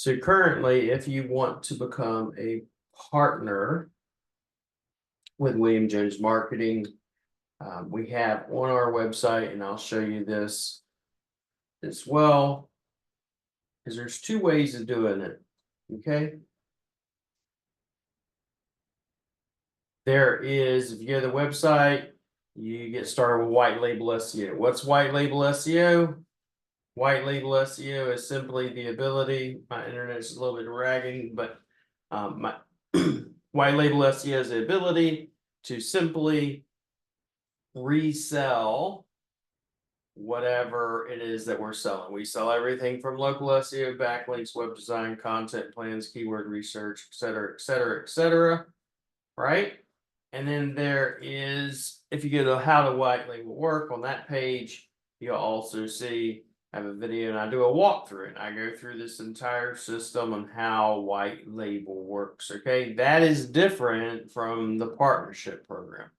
So currently, if you want to become a partner with William Jones Marketing, we have on our website, and I'll show you this as well, because there's two ways of doing it. Okay. There is, if you go to the website, you get started with white label SEO. What's white label SEO? White label SEO is simply the ability, my internet's a little bit dragging, but my white label SEO is the ability to simply resell whatever it is that we're selling. We sell everything from local SEO, backlinks, web design, content plans, keyword research, et cetera, et cetera, et cetera. Right? And then there is, if you go to how to white label work on that page, you'll also see I have a video and I do a walkthrough and I go through this entire system on how white label works. Okay, that is different from the partnership program.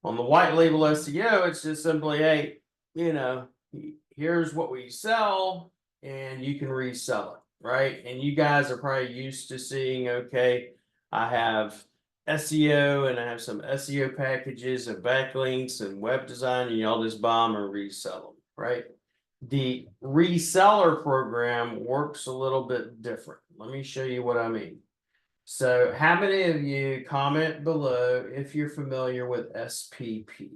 On the white label SEO, it's just simply, hey, here's what we sell and you can resell it, right? And you guys are probably used to seeing, okay, I have SEO and I have some SEO packages and backlinks and web design, and y'all just bomb and resell them, right? The reseller program works a little bit different. Let me show you what I mean. So how many of you comment below if you're familiar with SPP?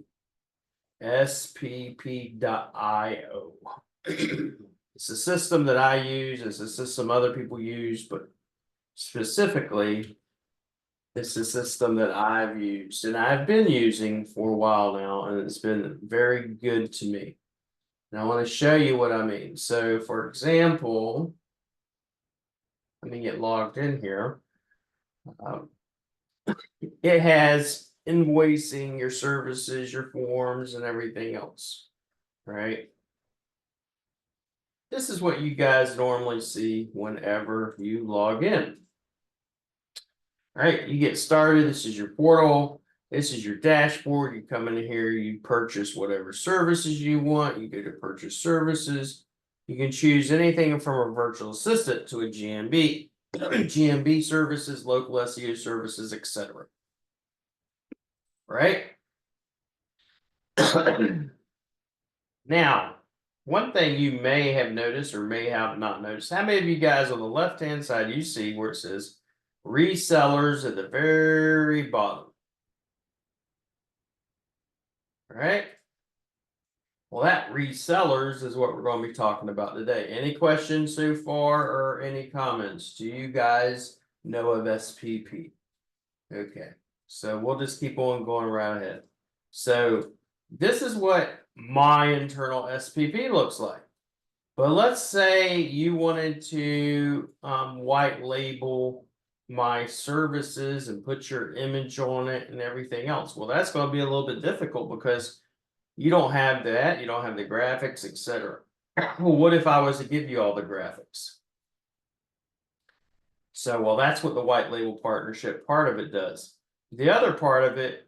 SPP.io. It's a system that I use. It's a system other people use, but specifically, it's a system that I've used and I've been using for a while now, and it's been very good to me. And I want to show you what I mean. So, for example, let me get logged in here. It has invoicing, your services, your forms, and everything else, right? This is what you guys normally see whenever you log in. All right, you get started. This is your portal. This is your dashboard. You come in here, you purchase whatever services you want. You go to purchase services. You can choose anything from a virtual assistant to a GMB, GMB services, local SEO services, etc. Right? Now, one thing you may have noticed or may have not noticed, how many of you guys on the left-hand side, you see where it says resellers at the very bottom? Right? Well, that resellers is what we're going to be talking about today. Any questions so far or any comments? Do you guys know of SPP? Okay, so we'll just keep on going right ahead. So this is what my internal SPP looks like. But let's say you wanted to white label my services and put your image on it and everything else. Well, that's going to be a little bit difficult because you don't have that, you don't have the graphics, etc. Well, what if I was to give you all the graphics? So, well, that's what the white label partnership part of it does. The other part of it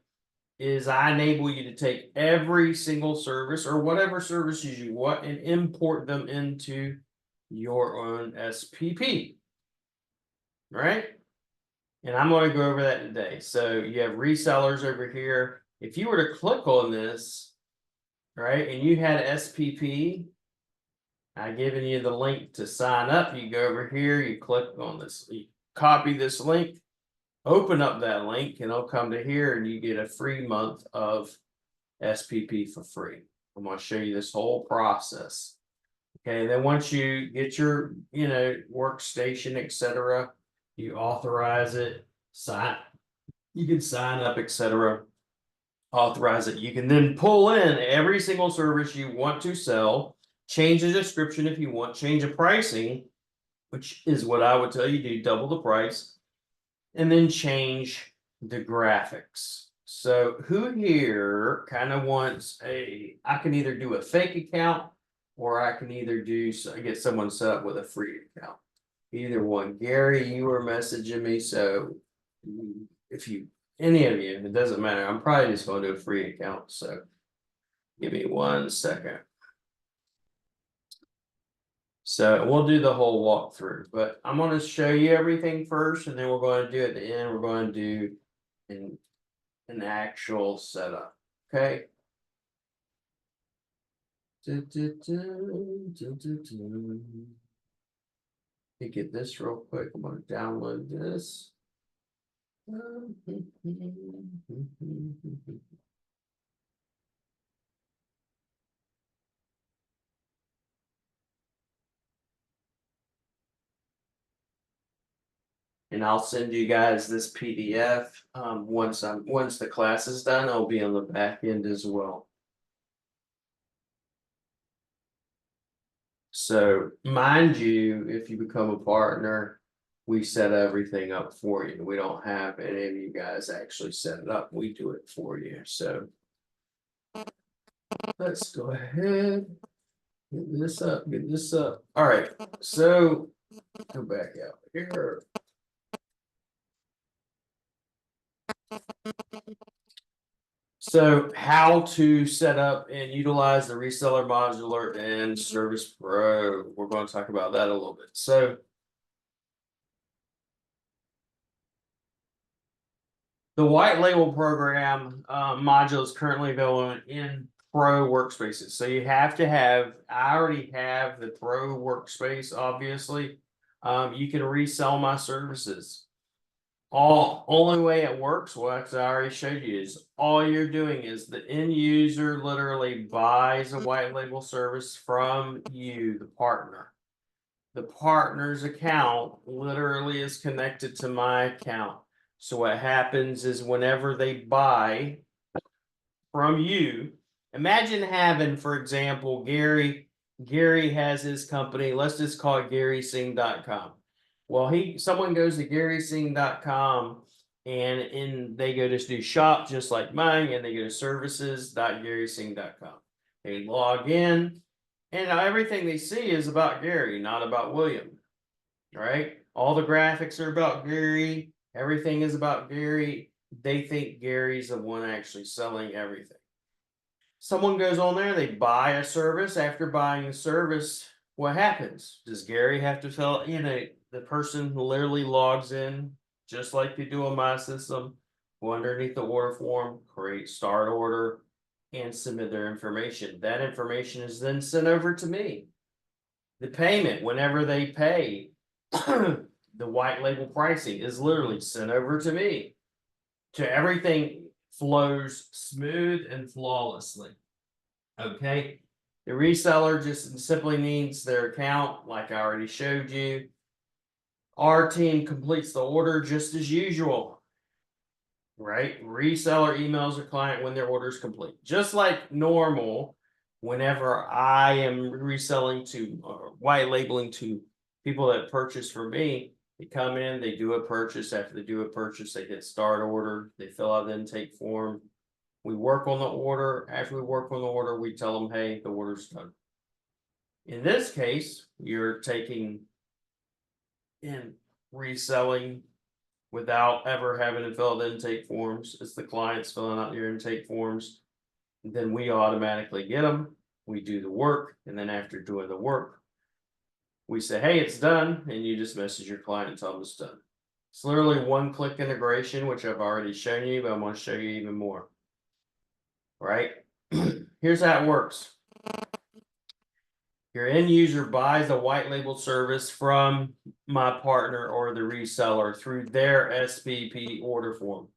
is I enable you to take every single service or whatever services you want and import them into your own SPP, right? And I'm going to go over that today. So you have resellers over here. If you were to click on this, right, and you had SPP, I've given you the link to sign up. You go over here, you click on this, you copy this link, open up that link, and it'll come to here, and you get a free month of SPP for free. I'm going to show you this whole process. Okay, then once you get your, workstation, etc., you authorize it, you can sign up, etc., authorize it. You can then pull in every single service you want to sell, change the description if you want, change the pricing, which is what I would tell you, do double the price, and then change the graphics. So who here kind of wants I can either do a fake account or I can either get someone set up with a free account. Either one. Gary, you were messaging me, so if any of you, it doesn't matter. I'm probably just going to do a free account. So give me 1 second. So we'll do the whole walkthrough, but I'm going to show you everything first, and then we're going to do at the end, we're going to do an actual setup. Okay. Let me get this real quick. I'm going to download this. And I'll send you guys this PDF. Once the class is done, I'll be on the back end as well. So mind you, if you become a partner, we set everything up for you. We don't have any of you guys actually set it up. We do it for you. So let's go ahead. Get this up, get this up. All right, so go back out here. So how to set up and utilize the reseller modular and Service Pro. We're going to talk about that a little bit. So the white label program module is currently available in Pro workspaces. So you have to have, I already have the Pro workspace, obviously. You can resell my services. Only way it works, what I already showed you, is all you're doing is the end user literally buys a white label service from you, the partner. The partner's account literally is connected to my account. So what happens is whenever they buy from you, imagine having, for example, Gary has his company. Let's just call it GarySing.com. Well, someone goes to GarySing.com and they go to do shop just like mine, and they go to services.GarySing.com. They log in, and everything they see is about Gary, not about William. Right? All the graphics are about Gary. Everything is about Gary. They think Gary's the one actually selling everything. Someone goes on there, they buy a service. After buying the service, what happens? Does Gary have to fill in the person literally logs in just like they do on my system, go underneath the order form, create start order, and submit their information. That information is then sent over to me. The payment, whenever they pay, the white label pricing is literally sent over to me. To everything flows smooth and flawlessly. Okay. The reseller just simply needs their account, like I already showed you. Our team completes the order just as usual. Right? Reseller emails a client when their order is complete. Just like normal, whenever I am reselling to white labeling to people that purchase from me, they come in, they do a purchase. After they do a purchase, they hit start order, they fill out the intake form. We work on the order. After we work on the order, we tell them, hey, the order's done. In this case, you're taking and reselling without ever having to fill out intake forms. It's the clients filling out your intake forms. Then we automatically get them. We do the work. And then after doing the work, we say, hey, it's done. And you just message your client and tell them it's done. It's literally one-click integration, which I've already shown you, but I'm going to show you even more. Right? Here's how it works. Your end user buys a white label service from my partner or the reseller through their SPP order form.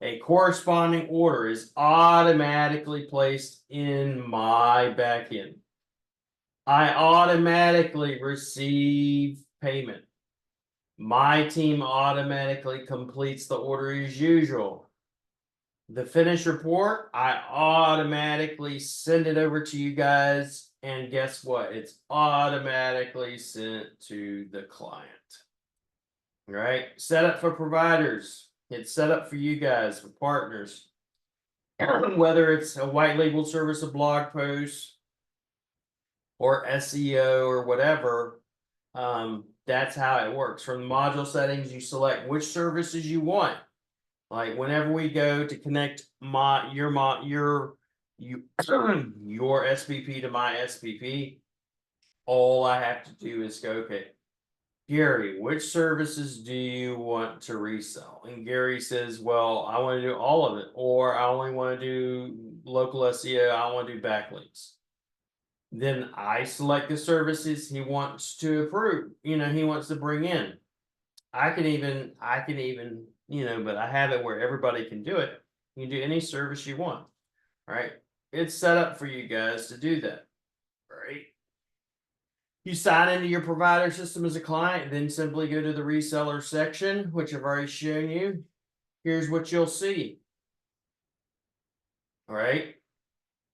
A corresponding order is automatically placed in my backend. I automatically receive payment. My team automatically completes the order as usual. The finished report, I automatically send it over to you guys. And guess what? It's automatically sent to the client. Right? Set up for providers. It's set up for you guys, for partners. Whether it's a white label service, a blog post, or SEO or whatever, that's how it works. From the module settings, you select which services you want. Like whenever we go to connect your SPP to my SPP, all I have to do is go, okay, Gary, which services do you want to resell? And Gary says, well, I want to do all of it, or I only want to do local SEO, I want to do backlinks. Then I select the services he wants to approve, he wants to bring in. I can even, but I have it where everybody can do it. You can do any service you want. All right. It's set up for you guys to do that. Right. You sign into your provider system as a client, then simply go to the reseller section, which I've already shown you. Here's what you'll see. All right.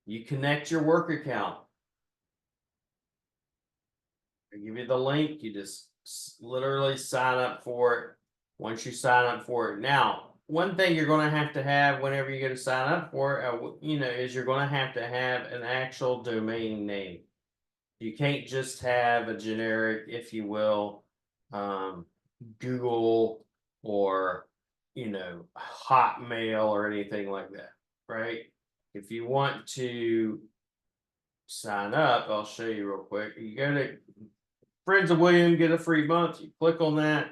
You connect your work account. I give you the link. You just literally sign up for it. Once you sign up for it. Now, one thing you're going to have whenever you go to sign up for it, is you're going to have an actual domain name. You can't just have a generic, if you will, Google or, Hotmail or anything like that, right? If you want to sign up, I'll show you real quick. You go to Friends of William, get a free month. You click on that.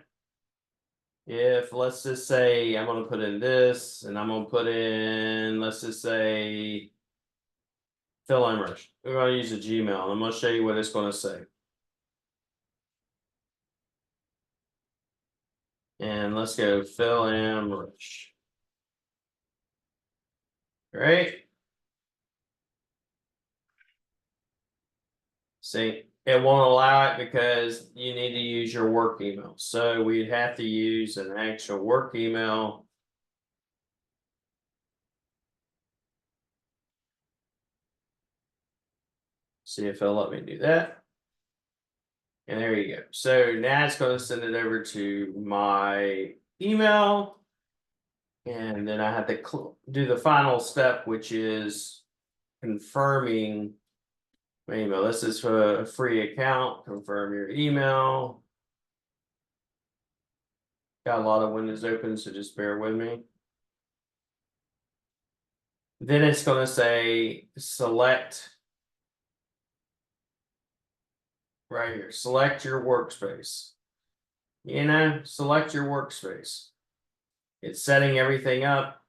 If let's just say I'm going to put in this and I'm going to put in, let's just say Phil Emrich. We're going to use a Gmail. And I'm going to show you what it's going to say. And let's go Phil Emrich. Right? See, it won't allow it because you need to use your work email. So we'd have to use an actual work email. See if it'll let me do that. And there you go. So now it's going to send it over to my email. And then I have to do the final step, which is confirming my email. This is for a free account. Confirm your email. Got a lot of windows open, so just bear with me. Then it's going to say select right here. Select your workspace. Select your workspace. It's setting everything up.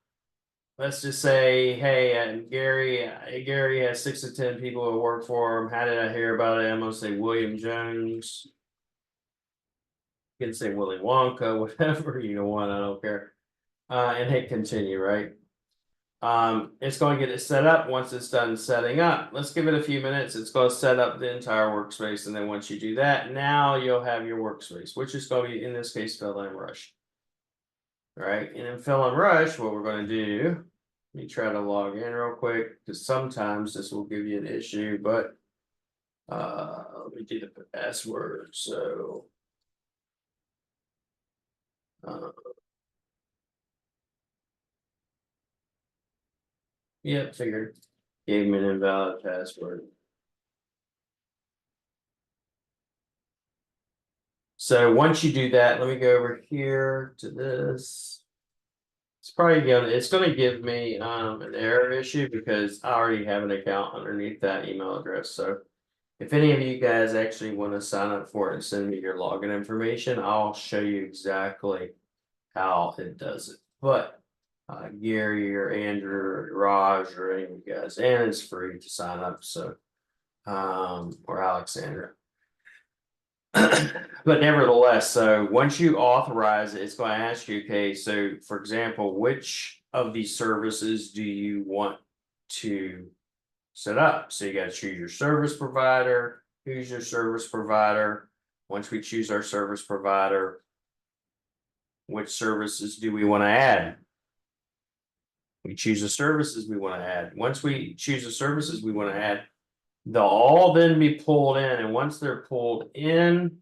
Let's just say, hey, Gary has 6 to 10 people who work for him. How did I hear about it? I'm going to say William Jones. You can say Willy Wonka, whatever you want. I don't care. And hit continue, right? It's going to get it set up. Once it's done setting up, let's give it a few minutes. It's going to set up the entire workspace. And then once you do that, now you'll have your workspace, which is going to be, in this case, Fill and Rush. All right. And in Fill and Rush, what we're going to do, let me try to log in real quick because sometimes this will give you an issue, but let me do the password. So yeah, figured. Gave me an invalid password. So once you do that, let me go over here to this. It's probably going to give me an error issue because I already have an account underneath that email address. So if any of you guys actually want to sign up for it and send me your login information, I'll show you exactly how it does it. But Gary or Andrew or Raj or any of you guys, and it's free to sign up. So or Alexandra. But nevertheless, so once you authorize it, it's going to ask you, okay, so for example, which of these services do you want to set up? So you got to choose your service provider. Who's your service provider? Once we choose our service provider, which services do we want to add? We choose the services we want to add. Once we choose the services we want to add, they'll all then be pulled in. And once they're pulled in,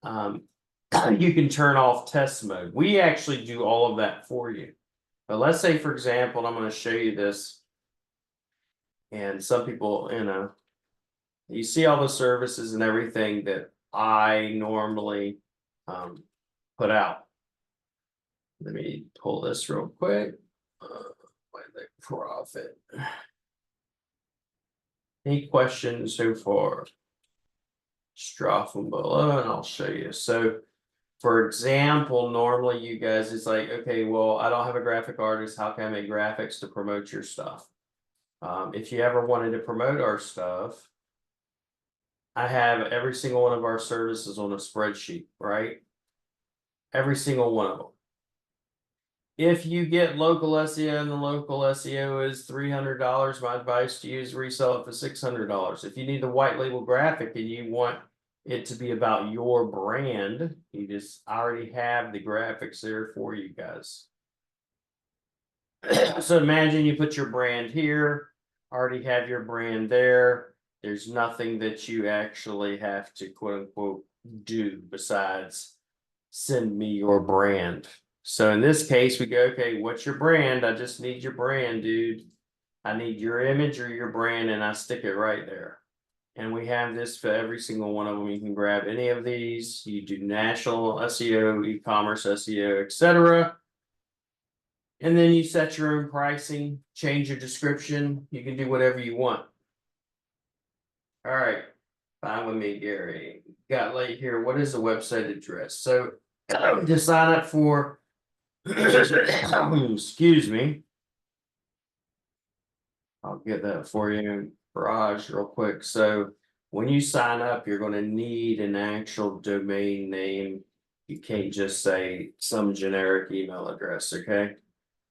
you can turn off test mode. We actually do all of that for you. But let's say, for example, and I'm going to show you this. And some people, you see all the services and everything that I normally put out. Let me pull this real quick. Profit. Any questions so far? Just drop them below and I'll show you. So for example, normally you guys, it's like, okay, well, I don't have a graphic artist. How can I make graphics to promote your stuff? If you ever wanted to promote our stuff, I have every single one of our services on a spreadsheet, right? Every single one of them. If you get local SEO and the local SEO is $300, my advice to you is resell it for $600. If you need the white label graphic and you want it to be about your brand, I already have the graphics there for you guys. So imagine you put your brand here, already have your brand there. There's nothing that you actually have to quote unquote do besides send me your brand. So in this case, we go, okay, what's your brand? I just need your brand, dude. I need your image or your brand, and I stick it right there. And we have this for every single one of them. You can grab any of these. You do national SEO, e-commerce SEO, etc. And then you set your own pricing, change your description. You can do whatever you want. All right, fine with me, Gary. Got late here. What is the website address? So to sign up for, excuse me. I'll get that for you in Garage real quick. So when you sign up, you're going to need an actual domain name. You can't just say some generic email address, okay?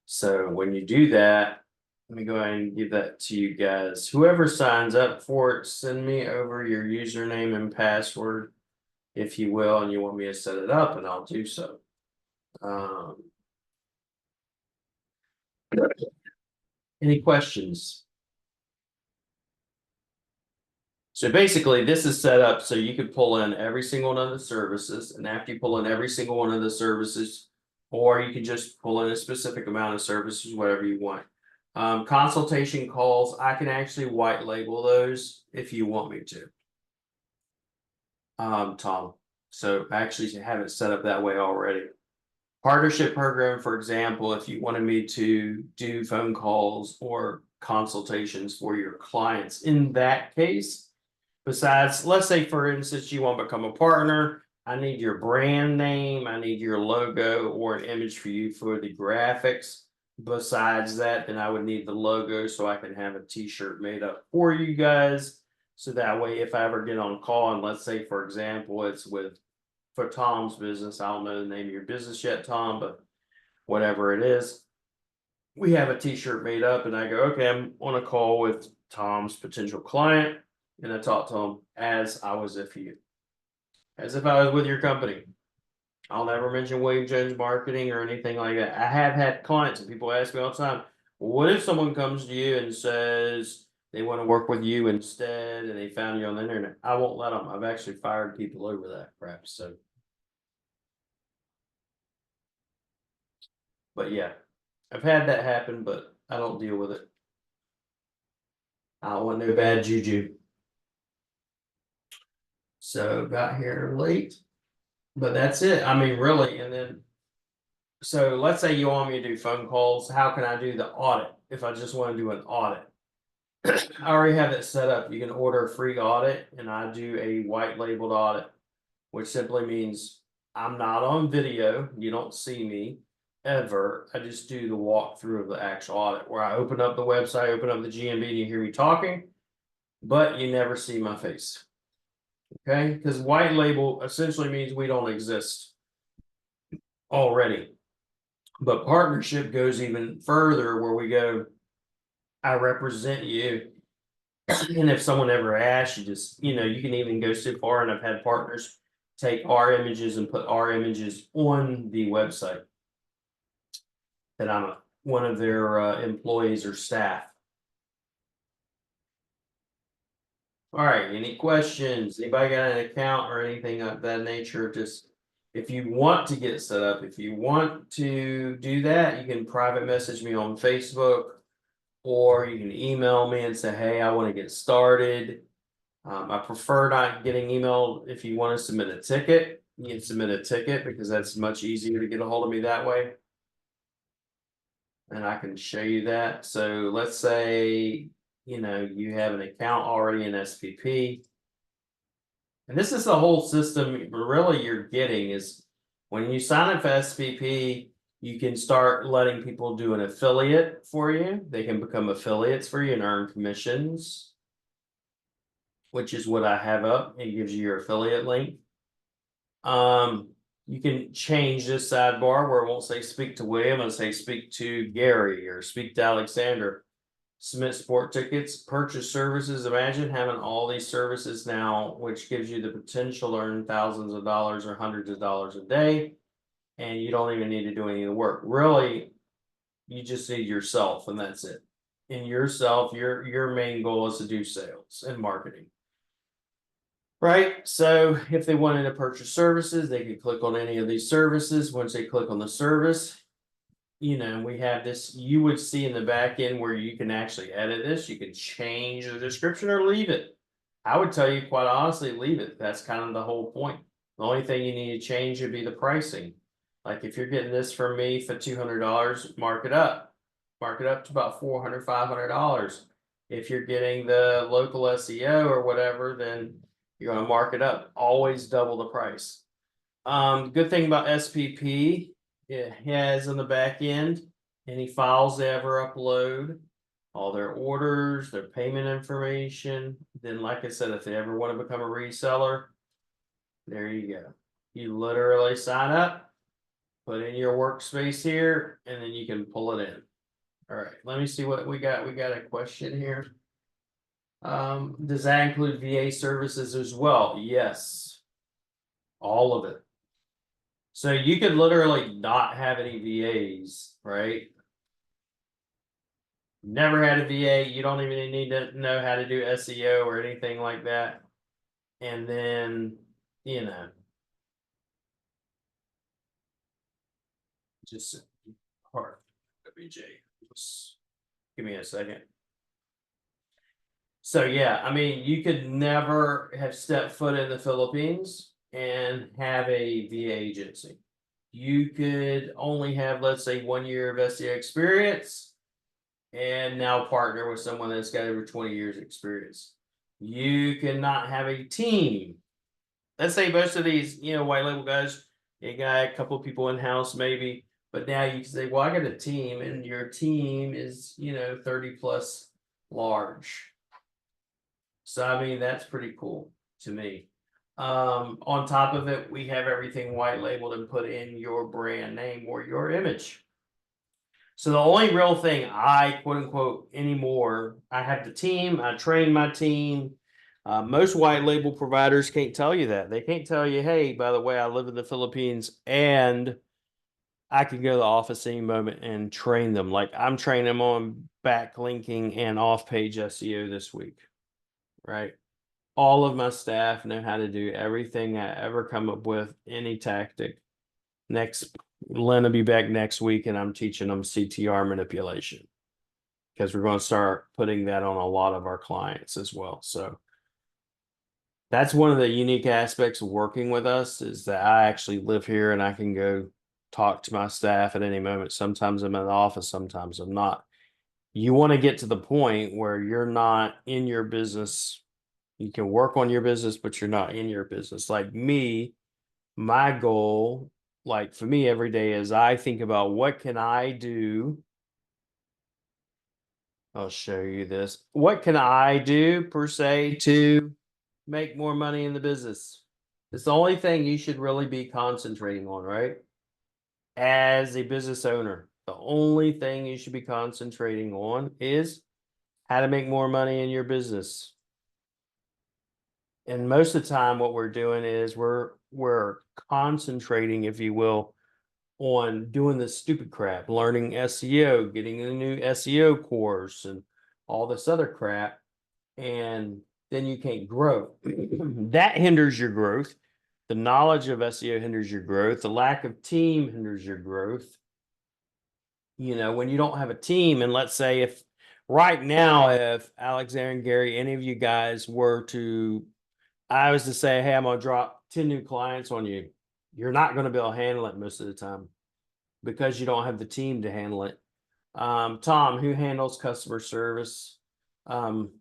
So when you do that, let me go ahead and give that to you guys. Whoever signs up for it, send me over your username and password, if you will, and you want me to set it up, and I'll do so. Any questions? So basically, this is set up so you can pull in every single one of the services, and after you pull in every single one of the services, or you can just pull in a specific amount of services, whatever you want. Consultation calls, I can actually white label those if you want me to. Tom. So I actually have it set up that way already. Partnership program, for example, if you wanted me to do phone calls or consultations for your clients, in that case, besides, let's say, for instance, you want to become a partner, I need your brand name, I need your logo or an image for you for the graphics. Besides that, then I would need the logo so I can have a t-shirt made up for you guys. So that way, if I ever get on call, and let's say, for example, it's for Tom's business, I don't know the name of your business yet, Tom, but whatever it is, we have a t-shirt made up and I go, okay, I'm on a call with Tom's potential client. And I talk to him as I was as if I was with your company. I'll never mention William Jones Marketing or anything like that. I have had clients and people ask me all the time, well, what if someone comes to you and says they want to work with you instead and they found you on the internet? I won't let them. I've actually fired people over that crap. So, but yeah, I've had that happen, but I don't deal with it. I don't want no bad juju. So got here late, but that's it. I mean, really. And then, so let's say you want me to do phone calls. How can I do the audit if I just want to do an audit? I already have it set up. You can order a free audit, and I do a white labeled audit, which simply means I'm not on video. You don't see me ever. I just do the walkthrough of the actual audit where I open up the website, open up the GMB, and you hear me talking, but you never see my face. Okay, because white label essentially means we don't exist already. But partnership goes even further where we go, I represent you. And if someone ever asks, you can even go so far, and I've had partners take our images and put our images on the website that I'm one of their employees or staff. All right, any questions? Anybody got an account or anything of that nature? Just if you want to get set up, if you want to do that, you can private message me on Facebook, or you can email me and say, hey, I want to get started. I prefer not getting emailed. If you want to submit a ticket, you can submit a ticket because that's much easier to get a hold of me that way. And I can show you that. So let's say, you have an account already in SPP. And this is the whole system really you're getting is when you sign up for SPP, you can start letting people do an affiliate for you. They can become affiliates for you and earn commissions, which is what I have up. It gives you your affiliate link. You can change this sidebar where it won't say speak to William, it'll say speak to Gary or speak to Alexander. Submit sport tickets, purchase services. Imagine having all these services now, which gives you the potential to earn thousands of dollars or hundreds of dollars a day, and you don't even need to do any of the work. Really, you just need yourself, and that's it. And yourself, your main goal is to do sales and marketing. Right, so if they wanted to purchase services, they could click on any of these services. Once they click on the service, we have this, you would see in the back end where you can actually edit this. You can change the description or leave it. I would tell you quite honestly, leave it. That's kind of the whole point. The only thing you need to change would be the pricing. Like if you're getting this from me for $200, mark it up. Mark it up to about $400, $500. If you're getting the local SEO or whatever, then you're going to mark it up. Always double the price. Good thing about SPP, it has on the back end any files they ever upload, all their orders, their payment information. Then, like I said, if they ever want to become a reseller, there you go. You literally sign up, put in your workspace here, and then you can pull it in. All right, let me see what we got. We got a question here. Does that include VA services as well? Yes, all of it. So you could literally not have any VAs, right? Never had a VA. You don't even need to know how to do SEO or anything like that. And then, just hard. WJ. Just give me a second. So yeah, I mean, you could never have stepped foot in the Philippines and have a VA agency. You could only have, let's say, 1 year of SEO experience and now partner with someone that's got over 20 years experience. You cannot have a team. Let's say most of these, white label guys, you got a couple of people in house maybe, but now you can say, well, I got a team and your team is, 30 plus large. So, I mean, that's pretty cool to me. On top of it, we have everything white labeled and put in your brand name or your image. So the only real thing I quote unquote anymore, I have the team, I train my team. Most white label providers can't tell you that. They can't tell you, hey, by the way, I live in the Philippines and I can go to the office any moment and train them. Like I'm training them on backlinking and off-page SEO this week, right? All of my staff know how to do everything I ever come up with, any tactic. Len will be back next week and I'm teaching them CTR manipulation because we're going to start putting that on a lot of our clients as well. So that's one of the unique aspects of working with us is that I actually live here and I can go talk to my staff at any moment. Sometimes I'm in the office, sometimes I'm not. You want to get to the point where you're not in your business. You can work on your business, but you're not in your business. Like me, my goal, like for me every day is I think about what can I do. I'll show you this. What can I do per se to make more money in the business? It's the only thing you should really be concentrating on, right? As a business owner, the only thing you should be concentrating on is how to make more money in your business. And most of the time what we're doing is we're concentrating, if you will, on doing this stupid crap, learning SEO, getting a new SEO course and all this other crap. And then you can't grow. That hinders your growth. The knowledge of SEO hinders your growth. The lack of team hinders your growth. When you don't have a team, and let's say if right now, if Alexander and Gary, any of you guys were to, I was to say, hey, I'm going to drop 10 new clients on you, you're not going to be able to handle it most of the time because you don't have the team to handle it. Tom, who handles customer service? That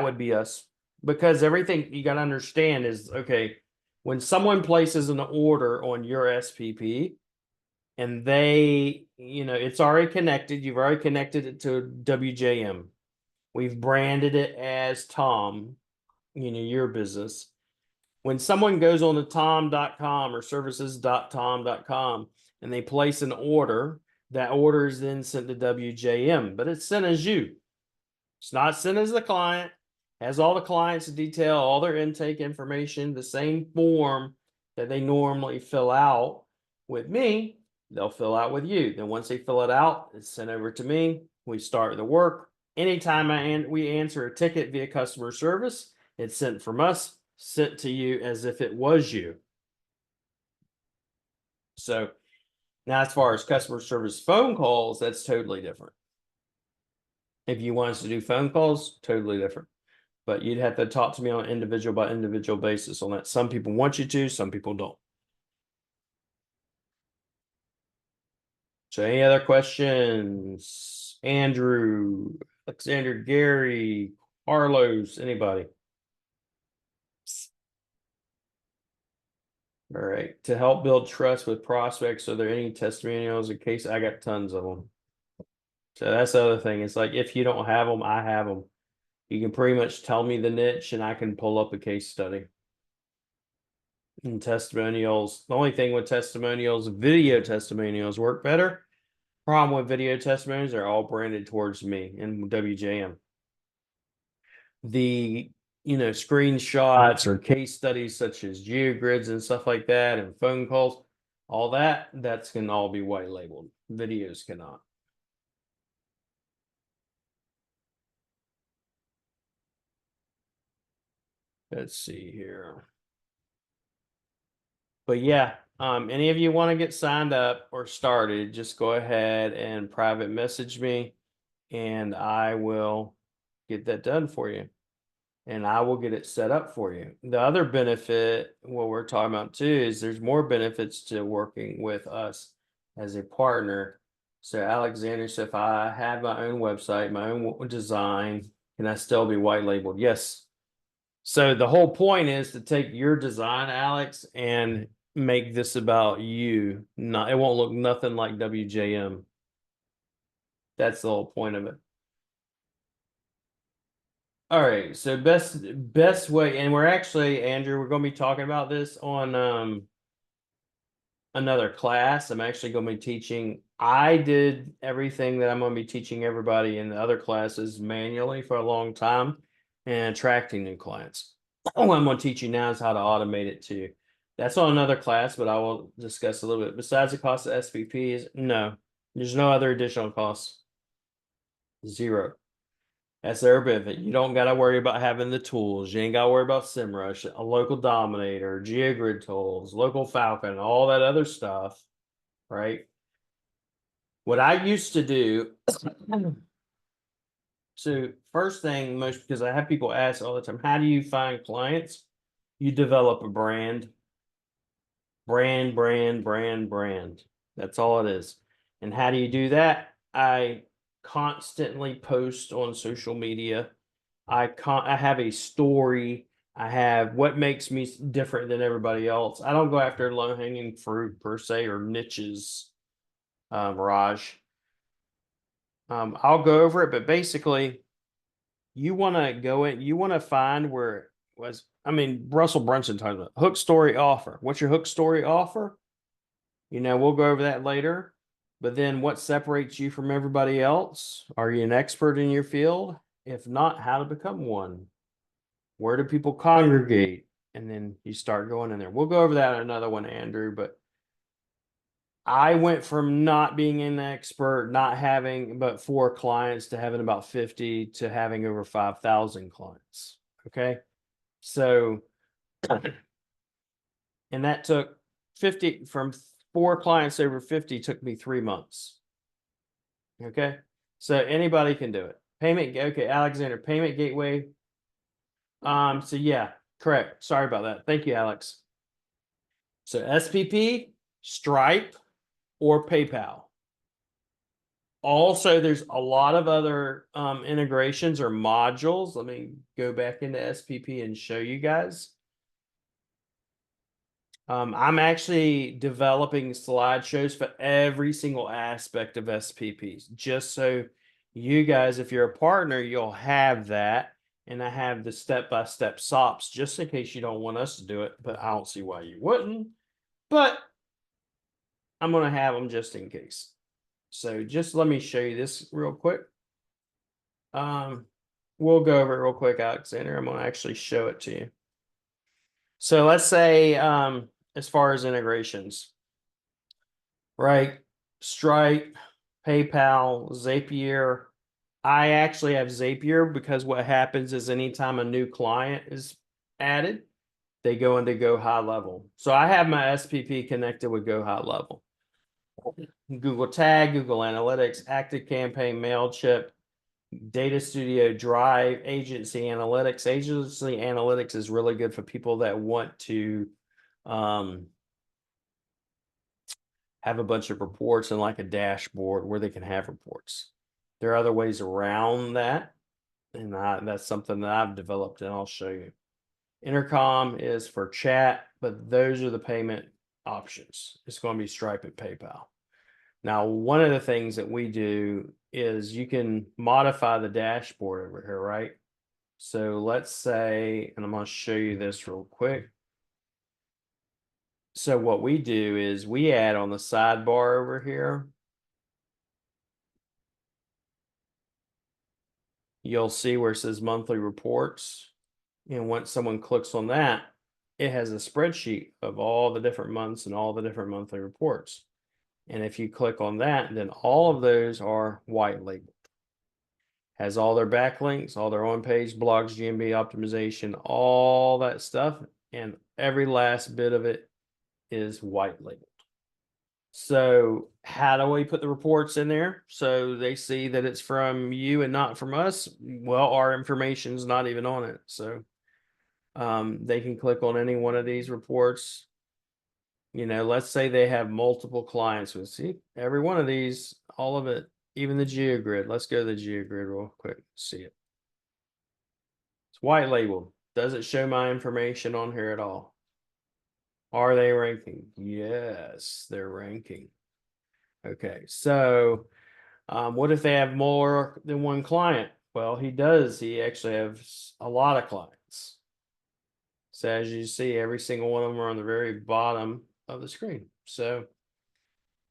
would be us. because everything you got to understand is, okay, when someone places an order on your SPP and they, it's already connected, you've already connected it to WJM. We've branded it as Tom, your business. When someone goes on to tom.com or services.tom.com and they place an order, that order is then sent to WJM, but it's sent as you. It's not sent as the client. Has all the client's detail, all their intake information, the same form that they normally fill out with me, they'll fill out with you. Then once they fill it out, it's sent over to me. We start the work. Anytime we answer a ticket via customer service, it's sent from us, sent to you as if it was you. So now, as far as customer service phone calls, that's totally different. If you want us to do phone calls, totally different. But you'd have to talk to me on an individual by individual basis on that. Some people want you to, some people don't. So any other questions? Andrew, Alexander, Gary, Carlos, anybody? All right. To help build trust with prospects, are there any testimonials in case? I got tons of them. So that's the other thing. It's like, if you don't have them, I have them. You can pretty much tell me the niche and I can pull up a case study. And testimonials, the only thing with testimonials, video testimonials work better. Problem with video testimonials, they're all branded towards me in WJM. The screenshots or case studies such as geogrids and stuff like that, and phone calls, all that's can all be white labeled. Videos cannot. Let's see here. But yeah, any of you want to get signed up or started, just go ahead and private message me and I will get that done for you. And I will get it set up for you. The other benefit, what we're talking about too, is there's more benefits to working with us as a partner. So Alexander, so if I have my own website, my own design, can I still be white labeled? Yes. So the whole point is to take your design, Alex, and make this about you. Not, it won't look nothing like WJM. That's the whole point of it. All right, so best way, and we're actually, Andrew, we're going to be talking about this on another class. I'm actually going to be teaching. I did everything that I'm going to be teaching everybody in the other classes manually for a long time and attracting new clients. What I'm going to teach you now is how to automate it too. That's on another class, but I will discuss a little bit. Besides the cost of SPPs, no, there's no other additional costs. Zero. That's their benefit. You don't got to worry about having the tools. You ain't got to worry about SEMrush, a local dominator, GeoGrid tools, local Falcon, all that other stuff, right? What I used to do, so first thing, because I have people ask all the time, how do you find clients? You develop a brand. Brand. That's all it is. And how do you do that? I constantly post on social media. I have a story. I have what makes me different than everybody else. I don't go after low-hanging fruit per se or niches, Raj. I'll go over it, but basically, you want to go in, you want to find where it was. I mean, Russell Brunson talks about hook story offer. What's your hook story offer? We'll go over that later. But then what separates you from everybody else? Are you an expert in your field? If not, how to become one? Where do people congregate? And then you start going in there. We'll go over that in another one, Andrew. But I went from not being an expert, not having but 4 clients to having about 50 to having over 5,000 clients. Okay. So, and that took 50 from 4 clients over 50 took me 3 months. Okay. So anybody can do it. Payment. Okay. Alexander, payment gateway. So yeah, correct. Sorry about that. Thank you, Alex. So SPP, Stripe, or PayPal. Also, there's a lot of other integrations or modules. Let me go back into SPP and show you guys. I'm actually developing slideshows for every single aspect of SPPs, just so you guys, if you're a partner, you'll have that. And I have the step-by-step SOPs just in case you don't want us to do it, but I don't see why you wouldn't. But I'm going to have them just in case. So just let me show you this real quick. We'll go over it real quick, Alexander. I'm going to actually show it to you. So let's say, as far as integrations, right? Stripe, PayPal, Zapier. I actually have Zapier because what happens is anytime a new client is added, they go into Go High Level. So I have my SPP connected with Go High Level. Google Tag, Google Analytics, Active Campaign, MailChimp, Data Studio, Drive, Agency Analytics. Agency Analytics is really good for people that want to have a bunch of reports and like a dashboard where they can have reports. There are other ways around that, and that's something that I've developed, and I'll show you. Intercom is for chat, but those are the payment options. It's going to be Stripe and PayPal. Now, one of the things that we do is you can modify the dashboard over here, right? So let's say, and I'm going to show you this real quick. So what we do is we add on the sidebar over here. You'll see where it says monthly reports. And once someone clicks on that, it has a spreadsheet of all the different months and all the different monthly reports. And if you click on that, then all of those are white labeled. Has all their backlinks, all their on-page blogs, GMB optimization, all that stuff. And every last bit of it is white labeled. So how do we put the reports in there so they see that it's from you and not from us? Well, our information's not even on it. So they can click on any one of these reports. You know, let's say they have multiple clients. We'll see every one of these, all of it, even the GeoGrid. Let's go to the GeoGrid real quick. See it. It's white labeled. Does it show my information on here at all? Are they ranking? Yes, they're ranking. Okay, so what if they have more than one client? Well, he does. He actually has a lot of clients. So as you see, every single one of them are on the very bottom of the screen. So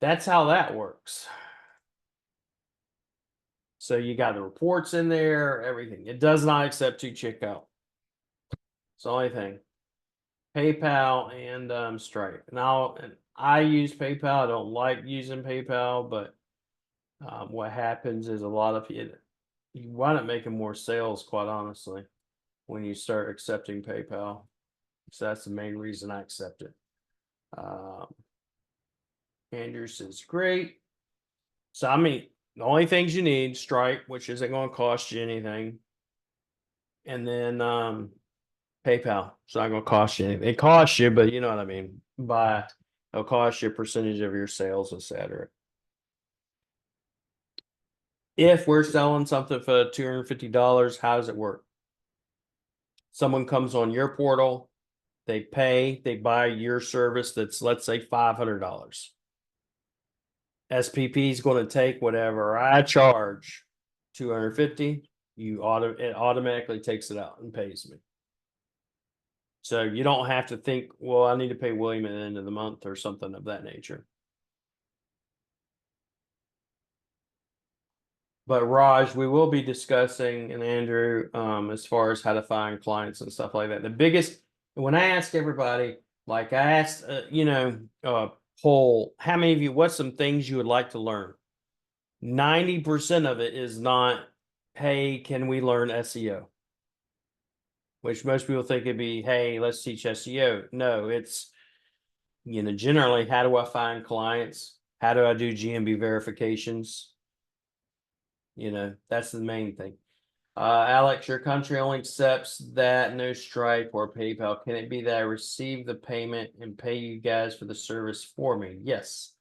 that's how that works. So you got the reports in there, everything. It does not accept to checkout. It's the only thing. PayPal and Stripe. Now, and I use PayPal. I don't like using PayPal, but what happens is a lot of you wind up making more sales, quite honestly, when you start accepting PayPal. So that's the main reason I accept it. Andrew says, great. So, I mean, the only things you need, Stripe, which isn't going to cost you anything. And then PayPal. It's not going to cost you anything. It costs you, but you know what I mean. It'll cost you a percentage of your sales, etc. If we're selling something for $250, how does it work? Someone comes on your portal, they pay, they buy your service that's, let's say, $500. SPP is going to take whatever I charge, 250. It automatically takes it out and pays me. So you don't have to think, well, I need to pay William at the end of the month or something of that nature. But Raj, we will be discussing, and Andrew, as far as how to find clients and stuff like that. The biggest, when I ask everybody, like I asked, poll, how many of you, what's some things you would like to learn? 90% of it is not, hey, can we learn SEO? Which most people think it'd be, hey, let's teach SEO. No, it's, generally, how do I find clients? How do I do GMB verifications? That's the main thing. Alex, your country only accepts that, no Stripe or PayPal. Can it be that I receive the payment and pay you guys for the service for me? Yes.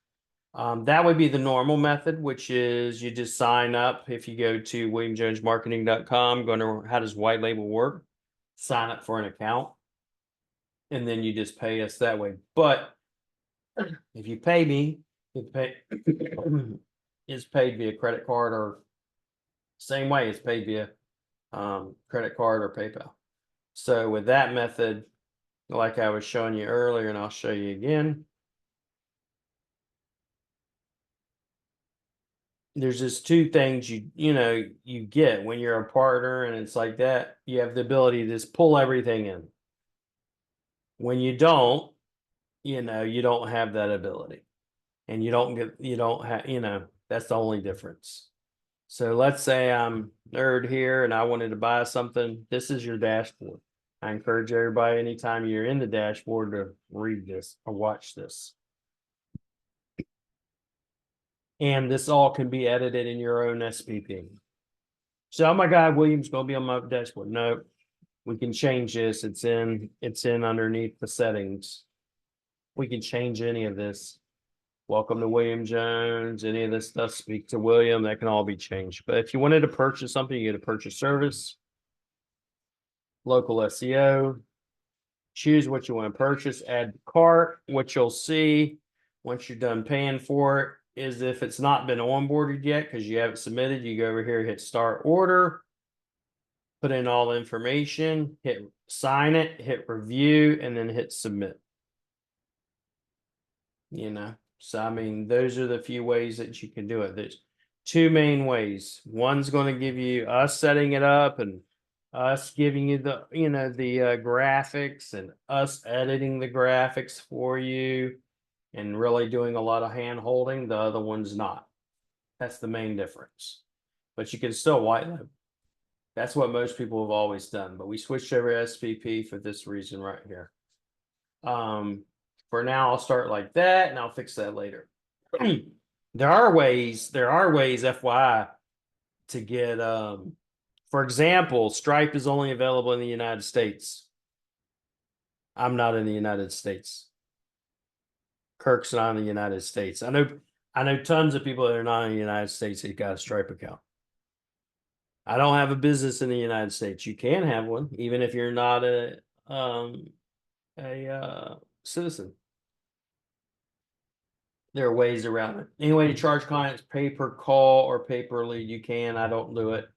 That would be the normal method, which is you just sign up. If you go to williamjonesmarketing.com, go to how does white label work, sign up for an account, and then you just pay us that way. But if you pay me, it pay is paid via credit card, or same way it's paid via credit card or PayPal. So with that method, like I was showing you earlier, and I'll show you again, there's just two things you get when you're a partner, and it's like that. You have the ability to just pull everything in. When you don't, you don't have that ability, and you don't have, that's the only difference. So let's say I'm nerd here and I wanted to buy something. This is your dashboard. I encourage everybody, anytime you're in the dashboard, to read this or watch this. And this all can be edited in your own SPP. So, oh my God, William's going to be on my dashboard. No, we can change this. It's in underneath the settings. We can change any of this. Welcome to William Jones. Any of this stuff, speak to William. That can all be changed. But if you wanted to purchase something, you get a purchase service, local SEO, choose what you want to purchase, add to cart. What you'll see once you're done paying for it is if it's not been onboarded yet because you haven't submitted, you go over here, hit start order, put in all the information, hit sign it, hit review, and then hit submit. So I mean, those are the few ways that you can do it. There's two main ways. One's going to give you us setting it up and us giving you the graphics, and us editing the graphics for you and really doing a lot of hand holding. The other one's not. That's the main difference. But you can still white label. That's what most people have always done. But we switched over to SPP for this reason right here. For now, I'll start like that, and I'll fix that later. There are ways, FYI, to get, for example, Stripe is only available in the United States. I'm not in the United States. Kirk's not in the United States. I know tons of people that are not in the United States that got a Stripe account. I don't have a business in the United States. You can have one, even if you're not a citizen. There are ways around it. Any way to charge clients pay per call or pay per lead, you can. I don't do it.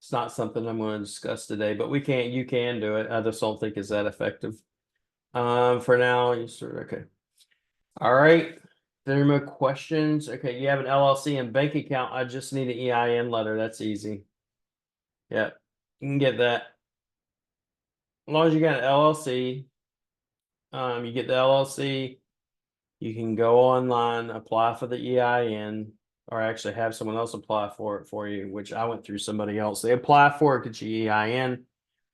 It's not something I'm going to discuss today, but you can do it. I just don't think it's that effective. For now, okay. All right. There are more questions. Okay, you have an LLC and bank account. I just need an EIN letter. That's easy. Yeah, you can get that. As long as you got an LLC, you get the LLC, you can go online, apply for the EIN, or actually have someone else apply for it for you, which I went through somebody else. They apply for it, get your EIN.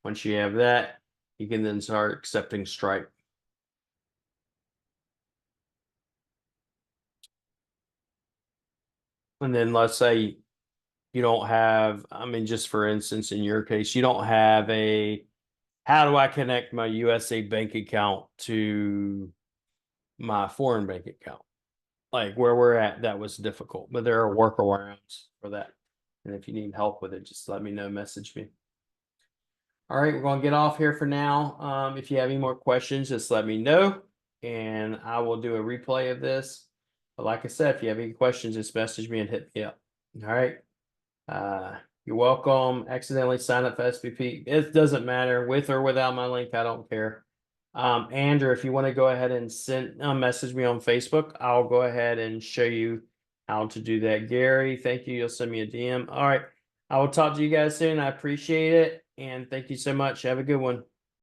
Once you have that, you can then start accepting Stripe. And then let's say you don't have, I mean, just for instance, in your case, you don't have how do I connect my USA bank account to my foreign bank account? Like where we're at, that was difficult, but there are workarounds for that. And if you need help with it, just let me know, message me. All right, we're going to get off here for now. If you have any more questions, just let me know, and I will do a replay of this. But like I said, if you have any questions, just message me and hit me up. All right. You're welcome. Accidentally sign up for SPP. It doesn't matter with or without my link. I don't care. Andrew, if you want to go ahead and send message me on Facebook, I'll go ahead and show you how to do that. Gary, thank you. You'll send me a DM. All right. I will talk to you guys soon. I appreciate it. And thank you so much. Have a good one.